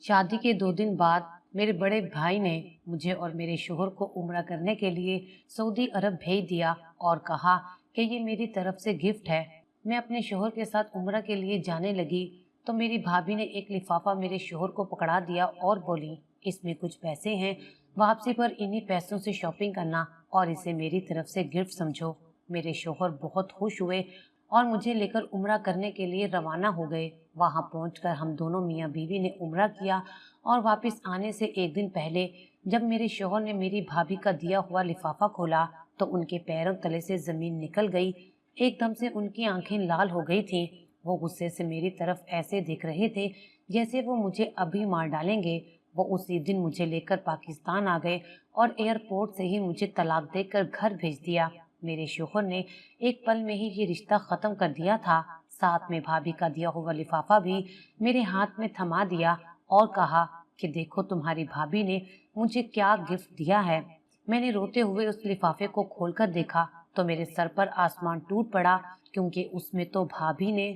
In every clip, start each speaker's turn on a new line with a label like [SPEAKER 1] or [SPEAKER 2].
[SPEAKER 1] शादी के 2 दिन बाद मेरे बड़े भाई ने मुझे और मेरे शोहर को उम्रा करने के लिए सऊदी अरब भेज दिया और कहा कि ये मेरी तरफ से गिफ्ट है। मैं अपने शोहर के साथ उम्रा के लिए जाने लगी तो मेरी भाभी ने एक लिफाफा मेरे शोहर को पकड़ा दिया और बोली, इसमें कुछ पैसे हैं, वापसी पर इन्हीं पैसों से शॉपिंग करना और इसे मेरी तरफ से गिफ्ट समझो। मेरे शोहर बहुत खुश हुए और मुझे लेकर उम्रा करने के लिए रवाना हो गए। वहां पहुंचकर हम दोनों मियाँ बीवी ने उम्रा किया और वापस आने से एक दिन पहले जब मेरे शौहर ने मेरी भाभी का दिया हुआ लिफाफा खोला तो उनके पैरों तले से जमीन निकल गई। एकदम से उनकी आंखें लाल हो गई थीं। वो गुस्से से मेरी तरफ ऐसे देख रहे थे जैसे वो मुझे अभी मार डालेंगे। वो उसी दिन मुझे लेकर पाकिस्तान आ गए और एयरपोर्ट से ही मुझे तलाक देकर घर भेज दिया। मेरे शौहर ने एक पल में ही ये रिश्ता खत्म कर दिया था। साथ में भाभी का दिया हुआ लिफाफा भी मेरे हाथ में थमा दिया और कहा कि देखो तुम्हारी भाभी ने मुझे क्या गिफ्ट दिया है। मैंने रोते हुए उस लिफाफे को खोलकर देखा तो मेरे सर पर आसमान टूट पड़ा, क्योंकि उसमें तो भाभी ने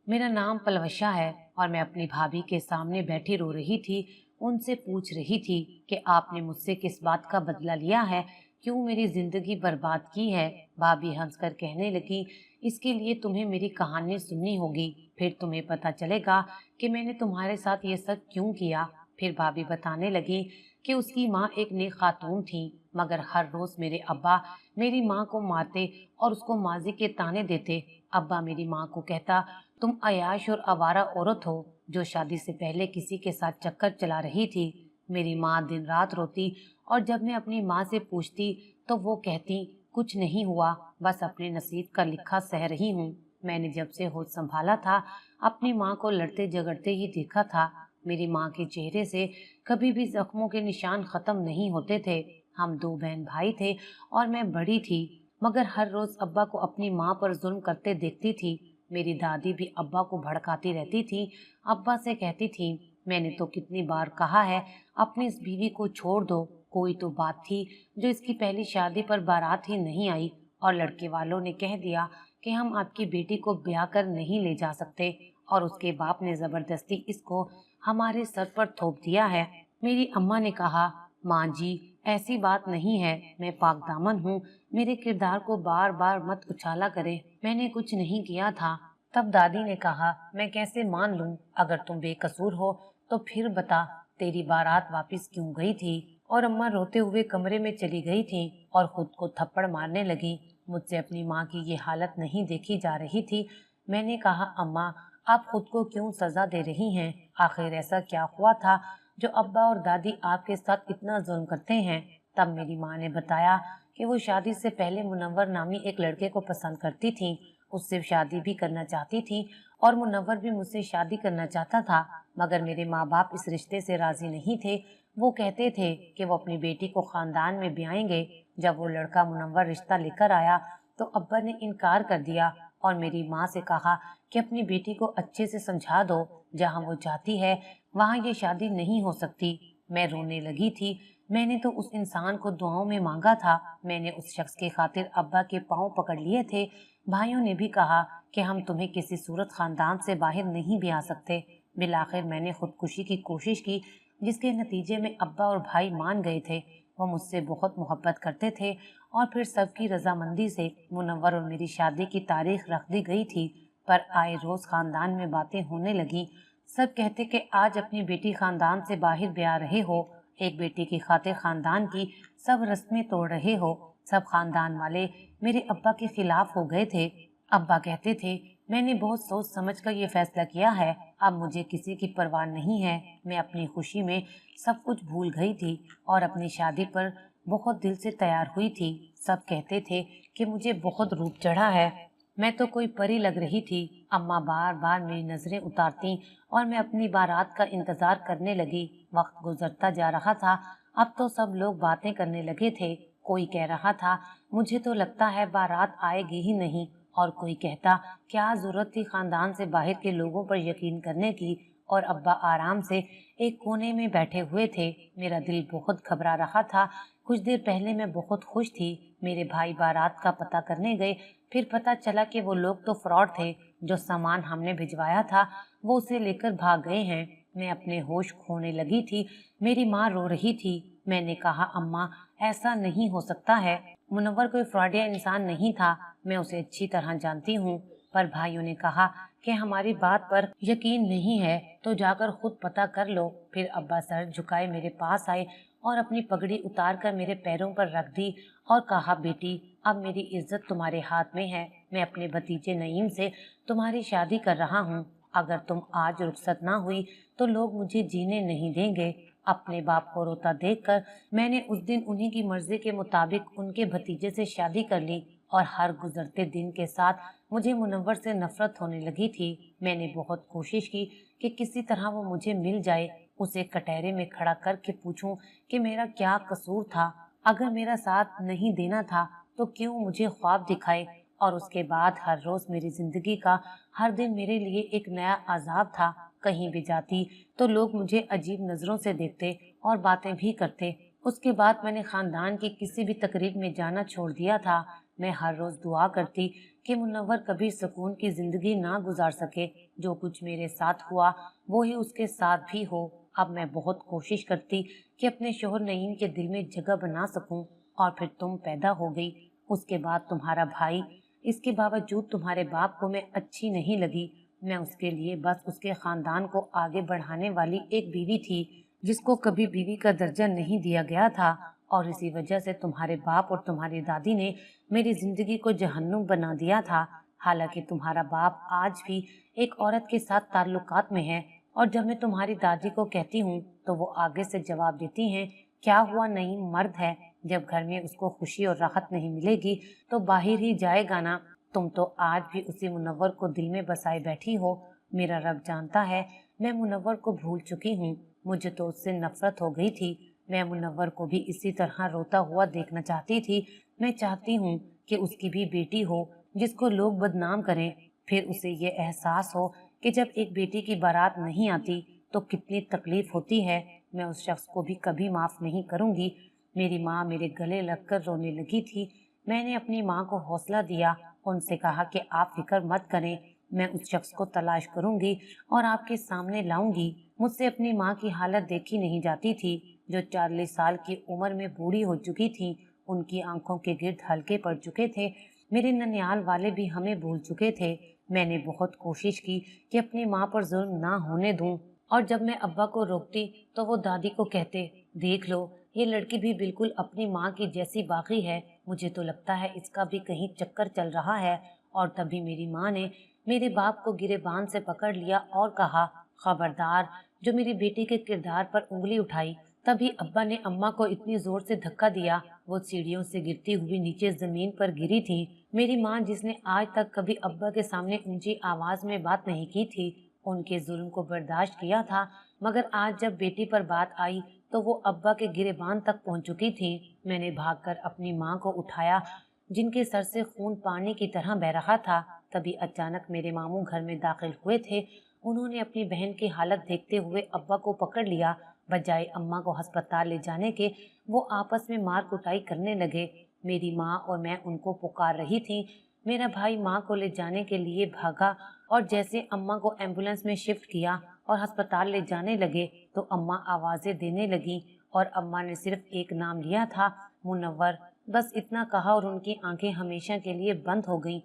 [SPEAKER 1] मेरा नाम पलवशा है और मैं अपनी भाभी के सामने बैठी रो रही थी। उनसे पूछ रही थी कि आपने मुझसे किस बात का बदला लिया है, क्यों मेरी जिंदगी बर्बाद की है। भाभी हंसकर कहने लगी, इसके लिए तुम्हें मेरी कहानी सुननी होगी, फिर तुम्हें पता चलेगा कि मैंने तुम्हारे साथ ये सब क्यों किया। फिर भाभी बताने लगी कि उसकी माँ एक नेक खातून थी, मगर हर रोज मेरे अब्बा मेरी माँ को मारते और उसको माजी के ताने देते। अब्बा मेरी माँ को कहता, तुम अयाश और आवारा औरत हो जो शादी से पहले किसी के साथ चक्कर चला रही थी। मेरी माँ दिन रात रोती और जब मैं अपनी माँ से पूछती तो वो कहती, कुछ नहीं हुआ, बस अपने नसीब का लिखा सह रही हूँ। मैंने जब से होश संभाला था अपनी माँ को लड़ते झगड़ते ही देखा था। मेरी माँ के चेहरे से कभी भी जख्मों के निशान खत्म नहीं होते थे। हम 2 बहन भाई थे और मैं बड़ी थी, मगर हर रोज अब्बा को अपनी माँ पर जुल्म करते देखती थी। मेरी दादी भी अब्बा को भड़काती रहती थी। अब्बा से कहती थी, मैंने तो कितनी बार कहा है अपनी इस बीवी को छोड़ दो, कोई तो बात थी जो इसकी पहली शादी पर बारात ही नहीं आई और लड़के वालों ने कह दिया कि हम आपकी बेटी को ब्याह कर नहीं ले जा सकते और उसके बाप ने जबरदस्ती इसको हमारे सर पर थोप दिया है। मेरी अम्मा ने कहा, माँ जी ऐसी बात नहीं है, मैं पाक दामन हूँ, मेरे किरदार को बार बार मत उछाला करें, मैंने कुछ नहीं किया था। तब दादी ने कहा, मैं कैसे मान लूं, अगर तुम बेकसूर हो तो फिर बता तेरी बारात वापस क्यों गई थी। और अम्मा रोते हुए कमरे में चली गई थी और खुद को थप्पड़ मारने लगी। मुझसे अपनी माँ की ये हालत नहीं देखी जा रही थी। मैंने कहा, अम्मा आप खुद को क्यों सजा दे रही हैं, आखिर ऐसा क्या हुआ था जो अब्बा और दादी आपके साथ इतना जुल्म करते हैं। तब मेरी माँ ने बताया कि वो शादी से पहले मुनव्वर नामी एक लड़के को पसंद करती थी, उससे शादी भी करना चाहती थी और मुनव्वर भी मुझसे शादी करना चाहता था, मगर मेरे माँ बाप इस रिश्ते से राजी नहीं थे। वो कहते थे कि वो अपनी बेटी को खानदान में ब्याएंगे। जब वो लड़का मुनव्वर रिश्ता लेकर आया तो अब्बा ने इनकार कर दिया और मेरी माँ से कहा कि अपनी बेटी को अच्छे से समझा दो, जहाँ वो चाहती है वहाँ ये शादी नहीं हो सकती। मैं रोने लगी थी। मैंने तो उस इंसान को दुआओं में मांगा था, मैंने उस शख्स के खातिर अब्बा के पांव पकड़ लिए थे। भाइयों ने भी कहा कि हम तुम्हें किसी सूरत खानदान से बाहर नहीं भी आ सकते। बिलाखिर मैंने खुदकुशी की कोशिश की, जिसके नतीजे में अब्बा और भाई मान गए थे। वो मुझसे बहुत मोहब्बत करते थे और फिर सबकी रजामंदी से मुनव्वर और मेरी शादी की तारीख रख दी गई थी। पर आए रोज खानदान में बातें होने लगी। सब कहते कि आज अपनी बेटी खानदान से बाहर ब्याह रहे हो, एक बेटी की खातिर खानदान की सब रस्में तोड़ रहे हो। सब खानदान वाले मेरे अब्बा के खिलाफ हो गए थे। अब्बा कहते थे, मैंने बहुत सोच समझ कर ये फैसला किया है, अब मुझे किसी की परवाह नहीं है। मैं अपनी खुशी में सब कुछ भूल गई थी और अपनी शादी पर बहुत दिल से तैयार हुई थी। सब कहते थे कि मुझे बहुत रूप चढ़ा है, मैं तो कोई परी लग रही थी। अम्मा बार बार मेरी नजरें उतारती और मैं अपनी बारात का इंतजार करने लगी। वक्त गुजरता जा रहा था, अब तो सब लोग बातें करने लगे थे। कोई कह रहा था, मुझे तो लगता है बारात आएगी ही नहीं, और कोई कहता, क्या जरूरत थी खानदान से बाहर के लोगों पर यकीन करने की। और अब्बा आराम से एक कोने में बैठे हुए थे। मेरा दिल बहुत घबरा रहा था। कुछ देर पहले मैं बहुत खुश थी। मेरे भाई बारात का पता करने गए, फिर पता चला कि वो लोग तो फ्रॉड थे। जो सामान हमने भिजवाया था वो उसे लेकर भाग गए हैं। मैं अपने होश खोने लगी थी। मेरी माँ रो रही थी। मैंने कहा, अम्मा, ऐसा नहीं हो सकता है। मुनव्वर कोई फ्रॉड या इंसान नहीं था। मैं उसे अच्छी तरह जानती हूँ। पर भाइयों ने कहा कि हमारी बात पर यकीन नहीं है तो जाकर खुद पता कर लो। फिर अब्बा सर झुकाए मेरे पास आए और अपनी पगड़ी उतार कर मेरे पैरों पर रख दी और कहा, बेटी, अब मेरी इज्जत तुम्हारे हाथ में है। मैं अपने भतीजे नईम से तुम्हारी शादी कर रहा हूँ। अगर तुम आज रुखसत ना हुई तो लोग मुझे जीने नहीं देंगे। अपने बाप को रोता देखकर मैंने उस दिन उन्हीं की मर्जी के मुताबिक उनके भतीजे से शादी कर ली और हर गुजरते दिन के साथ मुझे मुनव्वर से नफरत होने लगी थी। मैंने बहुत कोशिश की कि किसी तरह वो मुझे मिल जाए, उसे कटहरे में खड़ा करके पूछूं कि मेरा क्या कसूर था। अगर मेरा साथ नहीं देना था तो क्यों मुझे ख्वाब दिखाए। और उसके बाद हर रोज मेरी जिंदगी का हर दिन मेरे लिए एक नया अजाब था। कहीं भी जाती तो लोग मुझे अजीब नजरों से देखते और बातें भी करते। उसके बाद मैंने खानदान की किसी भी तकरीब में जाना छोड़ दिया था। मैं हर रोज दुआ करती कि मुनव्वर कभी सुकून की जिंदगी ना गुजार सके। जो कुछ मेरे साथ हुआ वो ही उसके साथ भी हो। अब मैं बहुत कोशिश करती कि अपने शोहर नईम के दिल में जगह बना सकूं। और फिर तुम पैदा हो गई। उसके बाद तुम्हारा भाई। इसके बावजूद तुम्हारे बाप को मैं अच्छी नहीं लगी। मैं उसके लिए बस उसके खानदान को आगे बढ़ाने वाली एक बीवी थी जिसको कभी बीवी का दर्जा नहीं दिया गया था। और इसी वजह से तुम्हारे बाप और तुम्हारी दादी ने मेरी जिंदगी को जहन्नुम बना दिया था। हालांकि तुम्हारा बाप आज भी एक औरत के साथ ताल्लुकात में है और जब मैं तुम्हारी दादी को कहती हूँ तो वो आगे से जवाब देती हैं, क्या हुआ, नहीं मर्द है। जब घर में उसको खुशी और राहत नहीं मिलेगी तो बाहर ही जाएगा ना। तुम तो आज भी उसी मुनव्वर को दिल में बसाए बैठी हो। मेरा रब जानता है मैं मुनव्वर को भूल चुकी हूँ। मुझे तो उससे नफरत हो गई थी। मैं मुनव्वर को भी इसी तरह रोता हुआ देखना चाहती थी। मैं चाहती हूँ कि उसकी भी बेटी हो जिसको लोग बदनाम करें। फिर उसे ये एहसास हो कि जब एक बेटी की बारात नहीं आती तो कितनी तकलीफ होती है। मैं उस शख्स को भी कभी माफ नहीं करूंगी। मेरी माँ मेरे गले लगकर रोने लगी थी। मैंने अपनी माँ को हौसला दिया, उनसे कहा कि आप फिक्र मत करें, मैं उस शख्स को तलाश करूंगी और आपके सामने लाऊंगी। मुझसे अपनी माँ की हालत देखी नहीं जाती थी, जो 40 साल की उम्र में बूढ़ी हो चुकी थी। उनकी आंखों के गिर्द हल्के पड़ चुके थे। मेरे ननियाल वाले भी हमें भूल चुके थे। मैंने बहुत कोशिश की कि अपनी माँ पर जुल्म ना होने दूं और जब मैं अब्बा को रोकती तो वो दादी को कहते, देख लो, ये लड़की भी बिल्कुल अपनी माँ की जैसी बाकी है। मुझे तो लगता है इसका भी कहीं चक्कर चल रहा है। और तभी मेरी माँ ने मेरे बाप को गिरेबान से पकड़ लिया और कहा, खबरदार जो मेरी बेटी के किरदार पर उंगली उठाई। तभी अब्बा ने अम्मा को इतनी जोर से धक्का दिया, वो सीढ़ियों से गिरती हुई नीचे जमीन पर गिरी थी। मेरी माँ, जिसने आज तक कभी अब्बा के सामने ऊंची आवाज में बात नहीं की थी, उनके जुल्म को बर्दाश्त किया था, मगर आज जब बेटी पर बात आई तो वो अब्बा के गिरेबान तक पहुंच चुकी थी। मैंने भागकर अपनी माँ को उठाया, जिनके सर से खून पानी की तरह बह रहा था। तभी अचानक मेरे मामू घर में दाखिल हुए थे। उन्होंने अपनी बहन की हालत देखते हुए अब्बा को पकड़ लिया। बजाय अम्मा को अस्पताल ले जाने के वो आपस में मार कुटाई करने लगे। मेरी माँ और मैं उनको पुकार रही थी। मेरा भाई माँ को ले जाने के लिए भागा और जैसे अम्मा को एम्बुलेंस में शिफ्ट किया और अस्पताल ले जाने लगे तो अम्मा आवाजें देने लगी और अम्मा ने सिर्फ एक नाम लिया था, मुनव्वर। बस इतना कहा और उनकी आंखें हमेशा के लिए बंद हो गईं।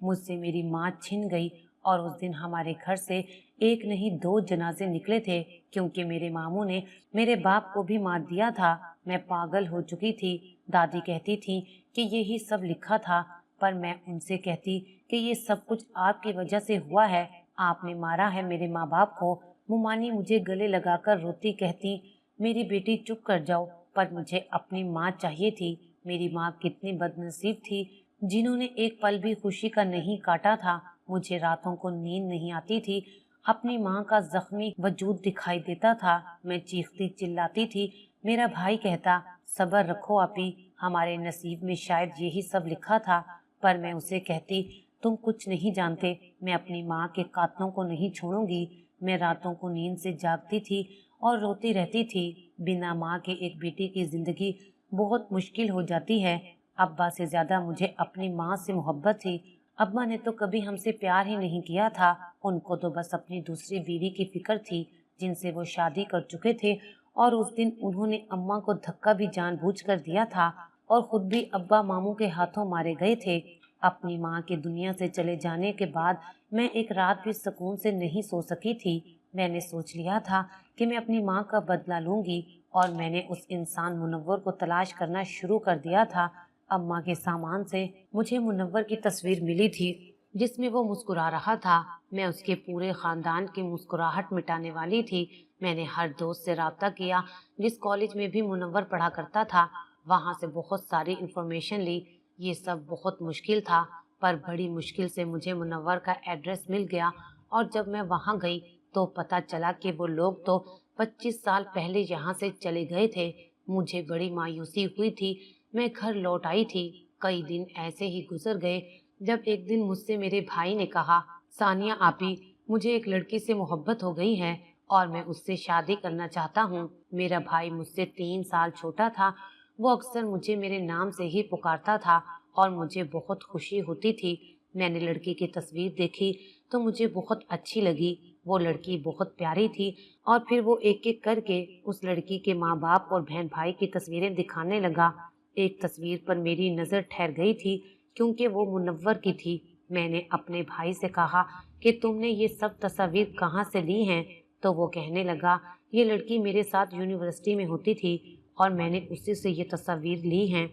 [SPEAKER 1] मुझसे मेरी माँ छिन गई और उस दिन हमारे घर से एक नहीं 2 जनाजे निकले थे, क्योंकि मेरे मामू ने मेरे बाप को भी मार दिया था। मैं पागल हो चुकी थी। दादी कहती थी कि यही सब लिखा था, पर मैं उनसे कहती कि ये सब कुछ आपकी वजह से हुआ है। आपने मारा है मेरे माँ बाप को। मुमानी मुझे गले लगाकर रोती कहती, मेरी बेटी चुप कर जाओ, पर मुझे अपनी माँ चाहिए थी। मेरी माँ कितनी बदनसीब थी, जिन्होंने एक पल भी खुशी का नहीं काटा था। मुझे रातों को नींद नहीं आती थी। अपनी माँ का जख्मी वजूद दिखाई देता था। मैं चीखती चिल्लाती थी। मेरा भाई कहता, सब्र रखो आपी, हमारे नसीब में शायद यही सब लिखा था। पर मैं उसे कहती, तुम कुछ नहीं जानते, मैं अपनी माँ के कातलों को नहीं छोड़ूंगी। मैं रातों को नींद से जागती थी और रोती रहती थी। बिना माँ के एक बेटी की जिंदगी बहुत मुश्किल हो जाती है। अब्बा से ज्यादा मुझे अपनी माँ से मोहब्बत थी। अब्बा ने तो कभी हमसे प्यार ही नहीं किया था। उनको तो बस अपनी दूसरी बीवी की फिक्र थी। जिन से वो शादी कर चुके थे, और उस दिन उन्होंने अम्मा को धक्का भी जानबूझकर दिया था और खुद भी अब्बा मामू के हाथों मारे गए थे। अपनी माँ के दुनिया से चले जाने के बाद मैं एक रात भी सुकून से नहीं सो सकी थी। मैंने सोच लिया था कि मैं अपनी माँ का बदला लूंगी, और मैंने उस इंसान मुनव्वर को तलाश करना शुरू कर दिया था। अम्मा के सामान से मुझे मुनव्वर की तस्वीर मिली थी, जिसमें वो मुस्कुरा रहा था। मैं उसके पूरे खानदान की मुस्कुराहट मिटाने वाली थी। मैंने हर दोस्त से राब्ता किया जिस कॉलेज में भी मुनव्वर पढ़ा करता था। वहाँ से बहुत सारी इंफॉर्मेशन ली। ये सब बहुत मुश्किल था, पर बड़ी मुश्किल से मुझे मुनव्वर का एड्रेस मिल गया। और जब मैं वहाँ गई तो पता चला कि वो लोग तो 25 साल पहले यहाँ से चले गए थे। मुझे बड़ी मायूसी हुई थी। मैं घर लौट आई थी। कई दिन ऐसे ही गुजर गए, जब एक दिन मुझसे मेरे भाई ने कहा, सानिया आपी, मुझे एक लड़की से मोहब्बत हो गई है और मैं उससे शादी करना चाहता हूँ। मेरा भाई मुझसे 3 साल छोटा था। वो अक्सर मुझे मेरे नाम से ही पुकारता था और मुझे बहुत खुशी होती थी। मैंने लड़की की तस्वीर देखी तो मुझे बहुत अच्छी लगी। वो लड़की बहुत प्यारी थी। और फिर वो एक एक करके उस लड़की के माँ बाप और बहन भाई की तस्वीरें दिखाने लगा। एक तस्वीर पर मेरी नज़र ठहर गई थी, क्योंकि वो मुनव्वर की थी। मैंने अपने भाई से कहा कि तुमने ये सब तस्वीर कहाँ से ली हैं? तो वो कहने लगा, ये लड़की मेरे साथ यूनिवर्सिटी में होती थी और मैंने उसी से ये तस्वीर ली हैं।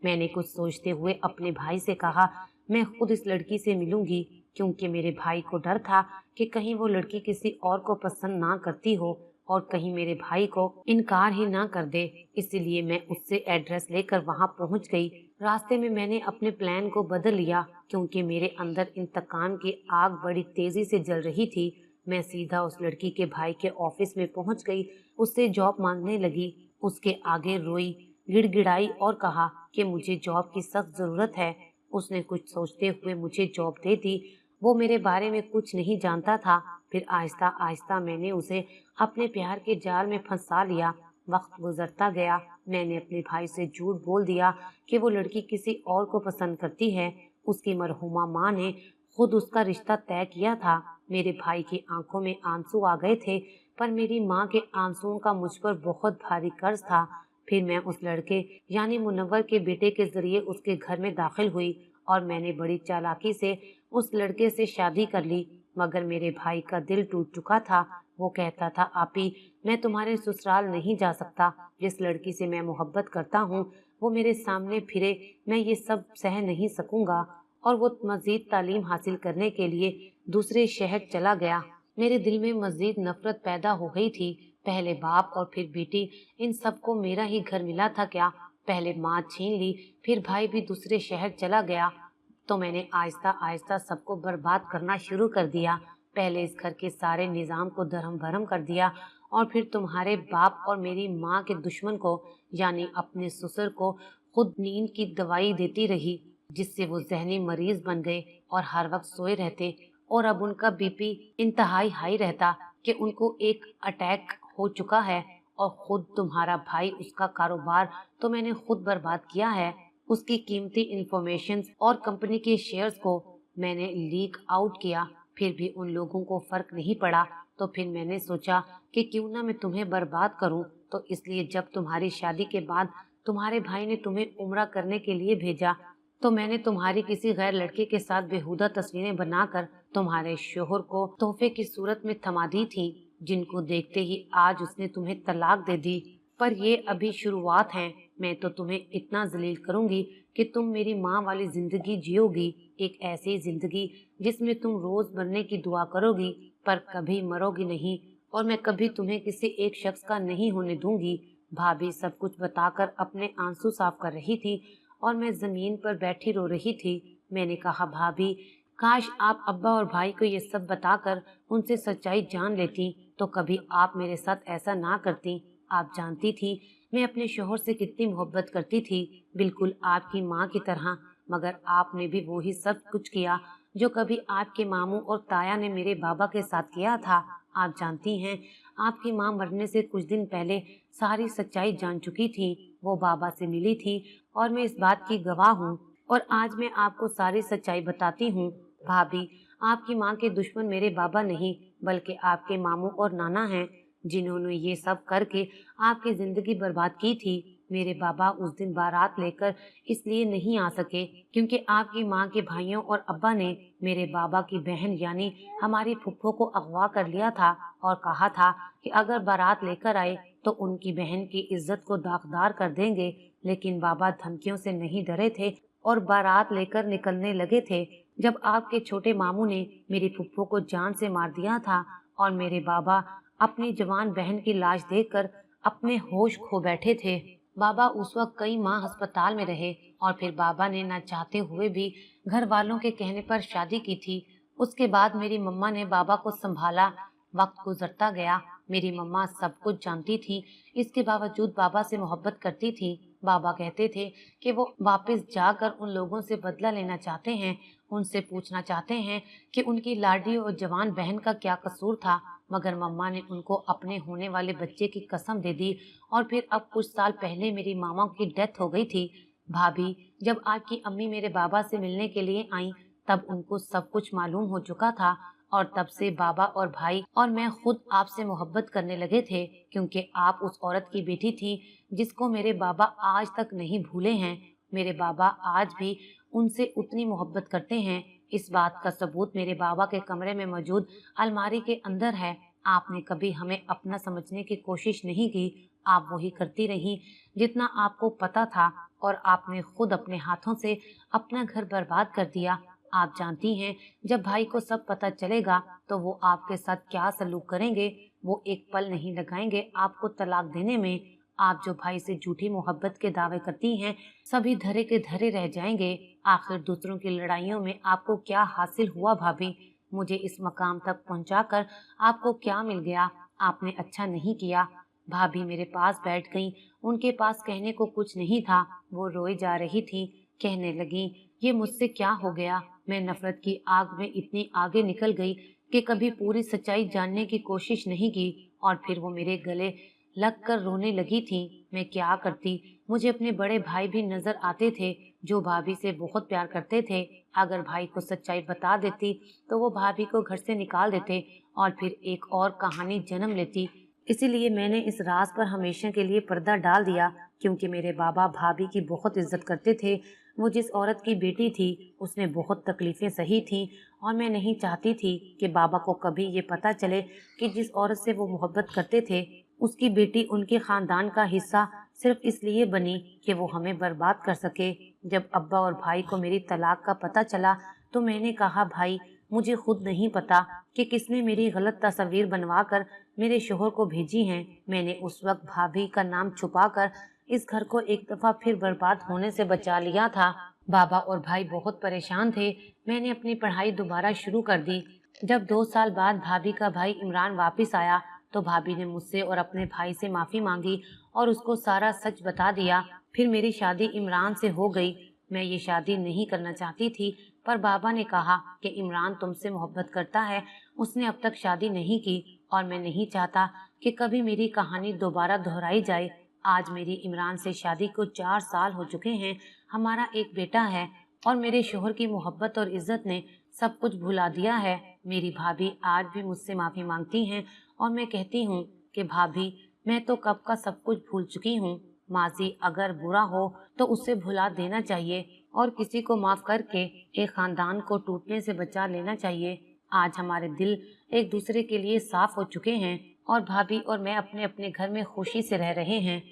[SPEAKER 1] मैंने कुछ सोचते हुए अपने भाई से कहा, मैं खुद इस लड़की से मिलूंगी, क्योंकि मेरे भाई को डर था कि कहीं वो लड़की किसी और को पसंद ना करती हो और कहीं मेरे भाई को इनकार ही ना कर दे। इसीलिए मैं उससे एड्रेस लेकर वहां पहुंच गई। रास्ते में मैंने अपने प्लान को बदल लिया, क्योंकि मेरे अंदर इंतकाम की आग बड़ी तेजी से जल रही थी। मैं सीधा उस लड़की के भाई के ऑफिस में पहुंच गई। उससे जॉब मांगने लगी। उसके आगे रोई, गिड़गिड़ाई और कहा कि मुझे जॉब की सख्त जरूरत है। उसने कुछ सोचते हुए मुझे जॉब दे दी। वो मेरे बारे में कुछ नहीं जानता था। फिर आहिस्ता आहिस्ता मैंने उसे अपने प्यार के जाल में फंसा लिया। वक्त गुजरता गया। मैंने अपने भाई से झूठ बोल दिया कि वो लड़की किसी और को पसंद करती है। उसकी मरहुमा माँ ने खुद उसका रिश्ता तय किया था। मेरे भाई की आंखों में आंसू आ गए थे, पर मेरी माँ के आंसुओं का मुझ पर बहुत भारी कर्ज था। फिर मैं उस लड़के यानी मुनव्वर के बेटे के जरिए उसके घर में दाखिल हुई और मैंने बड़ी चालाकी से उस लड़के से शादी कर ली। मगर मेरे भाई का दिल टूट चुका था। वो कहता था, आपी, मैं तुम्हारे ससुराल नहीं जा सकता। जिस लड़की से मैं मोहब्बत करता हूँ वो मेरे सामने फिरे, मैं ये सब सह नहीं सकूंगा। और वो मजीद तालीम हासिल करने के लिए दूसरे शहर चला गया। मेरे दिल में मजीद नफरत पैदा हो गई थी। पहले बाप और फिर बेटी, इन सबको मेरा ही घर मिला था क्या? पहले माँ छीन ली, फिर भाई भी दूसरे शहर चला गया, तो मैंने आहिस्ता आहिस्ता सबको बर्बाद करना शुरू कर दिया। पहले इस घर के सारे निजाम को धर्म भरम कर दिया, और फिर तुम्हारे बाप और मेरी माँ के दुश्मन को यानी अपने ससुर को खुद नींद की दवाई देती रही, जिससे वो जहनी मरीज बन गए और हर वक्त सोए रहते। और अब उनका बीपी इंतहाई हाई रहता कि उनको एक अटैक हो चुका है। और खुद तुम्हारा भाई, उसका कारोबार तो मैंने खुद बर्बाद किया है। उसकी कीमती इंफॉर्मेशन और कंपनी के शेयर्स को मैंने लीक आउट किया। फिर भी उन लोगों को फर्क नहीं पड़ा। तो फिर मैंने सोचा कि क्यों ना मैं तुम्हें बर्बाद करूं। तो इसलिए जब तुम्हारी शादी के बाद तुम्हारे भाई ने तुम्हें उम्रा करने के लिए भेजा, तो मैंने तुम्हारी किसी गैर लड़के के साथ बेहुदा तस्वीरें बनाकर तुम्हारे शोहर को तोहफे की सूरत में थमा दी थी, जिनको देखते ही आज उसने तुम्हें तलाक दे दी। पर ये अभी शुरुआत है। मैं तो तुम्हें इतना जलील करूंगी कि तुम मेरी माँ वाली जिंदगी जियोगी, एक ऐसी जिंदगी जिसमें तुम रोज मरने की दुआ करोगी पर कभी मरोगी नहीं। और मैं कभी तुम्हें किसी एक शख्स का नहीं होने दूंगी। भाभी सब कुछ बताकर अपने आंसू साफ कर रही थी और मैं जमीन पर बैठी रो रही थी। मैंने कहा, भाभी, काश आप अब्बा और भाई को ये सब बताकर उनसे सच्चाई जान लेती, तो कभी आप मेरे साथ ऐसा ना करती। आप जानती थी मैं अपने शोहर से कितनी मोहब्बत करती थी, बिल्कुल आपकी माँ की तरह। मगर आपने भी वही सब कुछ किया जो कभी आपके मामू और ताया ने मेरे बाबा के साथ किया था। आप जानती हैं, आपकी माँ मरने से कुछ दिन पहले सारी सच्चाई जान चुकी थी। वो बाबा से मिली थी और मैं इस बात की गवाह हूँ। और आज मैं आपको सारी सच्चाई बताती हूँ। भाभी, आपकी माँ के दुश्मन मेरे बाबा नहीं, बल्कि आपके मामू और नाना हैं। जिन्होंने ये सब करके आपकी जिंदगी बर्बाद की थी। मेरे बाबा उस दिन बारात लेकर इसलिए नहीं आ सके क्योंकि आपकी माँ के भाइयों और अब्बा ने मेरे बाबा की बहन यानी हमारी फुफ्फो को अगवा कर लिया था और कहा था कि अगर बारात लेकर आए तो उनकी बहन की इज्जत को दागदार कर देंगे। लेकिन बाबा धमकियों से नहीं डरे थे और बारात लेकर निकलने लगे थे जब आपके छोटे मामू ने मेरी फुफ्फो को जान से मार दिया था और मेरे बाबा अपनी जवान बहन की लाश देखकर अपने होश खो बैठे थे। बाबा उस वक्त कई माह अस्पताल में रहे और फिर बाबा ने ना चाहते हुए भी घर वालों के कहने पर शादी की थी। उसके बाद मेरी मम्मा ने बाबा को संभाला। वक्त गुजरता गया। मेरी मम्मा सब कुछ जानती थी, इसके बावजूद बाबा से मोहब्बत करती थी। बाबा कहते थे कि वो वापस जाकर उन लोगों से बदला लेना चाहते हैं, उनसे पूछना चाहते हैं कि उनकी लाडली और जवान बहन का क्या कसूर था। मगर मम्मा ने उनको अपने होने वाले बच्चे की कसम दे दी और फिर अब कुछ साल पहले मेरी मामा की डेथ हो गई थी। भाभी, जब आपकी अम्मी मेरे बाबा से मिलने के लिए आई तब उनको सब कुछ मालूम हो चुका था और तब से बाबा और भाई और मैं खुद आपसे मोहब्बत करने लगे थे क्योंकि आप उस औरत की बेटी थी जिसको मेरे बाबा आज तक नहीं भूले हैं। मेरे बाबा आज भी उनसे उतनी मोहब्बत करते हैं। इस बात का सबूत मेरे बाबा के कमरे में मौजूद अलमारी के अंदर है। आपने कभी हमें अपना समझने की कोशिश नहीं की। आप वही करती रही जितना आपको पता था और आपने खुद अपने हाथों से अपना घर बर्बाद कर दिया। आप जानती हैं जब भाई को सब पता चलेगा तो वो आपके साथ क्या सलूक करेंगे। वो एक पल नहीं लगाएंगे आपको तलाक देने में। आप जो भाई से झूठी मोहब्बत के दावे करती हैं सभी धरे के धरे रह जाएंगे। आखिर दूसरों की लड़ाइयों में आपको क्या हासिल हुआ भाभी? मुझे इस मकाम तक पहुंचाकर आपको क्या मिल गया? आपने अच्छा नहीं किया। भाभी मेरे पास बैठ गईं। उनके पास कहने को कुछ नहीं था। वो रोए जा रही थी। कहने लगी, ये मुझसे क्या हो गया? मैं नफरत की आग में इतनी आगे निकल गई कि कभी पूरी सच्चाई जानने की कोशिश नहीं की और फिर वो मेरे गले लग कर रोने लगी थी। मैं क्या करती? मुझे अपने बड़े भाई भी नजर आते थे जो भाभी से बहुत प्यार करते थे। अगर भाई को सच्चाई बता देती तो वो भाभी को घर से निकाल देते और फिर एक और कहानी जन्म लेती। इसीलिए मैंने इस राज पर हमेशा के लिए पर्दा डाल दिया क्योंकि मेरे बाबा भाभी की बहुत इज्जत करते थे। वो जिस औरत की बेटी थी उसने बहुत तकलीफें सही थी और मैं नहीं चाहती थी कि बाबा को कभी ये पता चले कि जिस औरत से वो मोहब्बत करते थे उसकी बेटी उनके खानदान का हिस्सा सिर्फ इसलिए बनी कि वो हमें बर्बाद कर सके। जब अब्बा और भाई को मेरी तलाक का पता चला तो मैंने कहा, भाई मुझे खुद नहीं पता कि किसने मेरी गलत तस्वीर बनवाकर मेरे शोहर को भेजी हैं। मैंने उस वक्त भाभी का नाम छुपाकर इस घर को एक दफा फिर बर्बाद होने से बचा लिया था। बाबा और भाई बहुत परेशान थे। मैंने अपनी पढ़ाई दोबारा शुरू कर दी। जब 2 साल बाद भाभी का भाई इमरान वापस आया तो भाभी ने मुझसे और अपने भाई से माफी मांगी और उसको सारा सच बता दिया। फिर मेरी शादी इमरान से हो गई। मैं ये शादी नहीं करना चाहती थी पर बाबा ने कहा कि इमरान तुमसे मोहब्बत करता है, उसने अब तक शादी नहीं की और मैं नहीं चाहता कि कभी मेरी कहानी दोबारा दोहराई जाए। आज मेरी इमरान से शादी को 4 साल हो चुके हैं। हमारा एक बेटा है और मेरे शोहर की मोहब्बत और इज्जत ने सब कुछ भुला दिया है। मेरी भाभी आज भी मुझसे माफी मांगती हैं और मैं कहती हूँ कि भाभी मैं तो कब का सब कुछ भूल चुकी हूँ। माजी अगर बुरा हो तो उसे भुला देना चाहिए और किसी को माफ करके एक खानदान को टूटने से बचा लेना चाहिए। आज हमारे दिल एक दूसरे के लिए साफ हो चुके हैं और भाभी और मैं अपने अपने घर में खुशी से रह रहे हैं।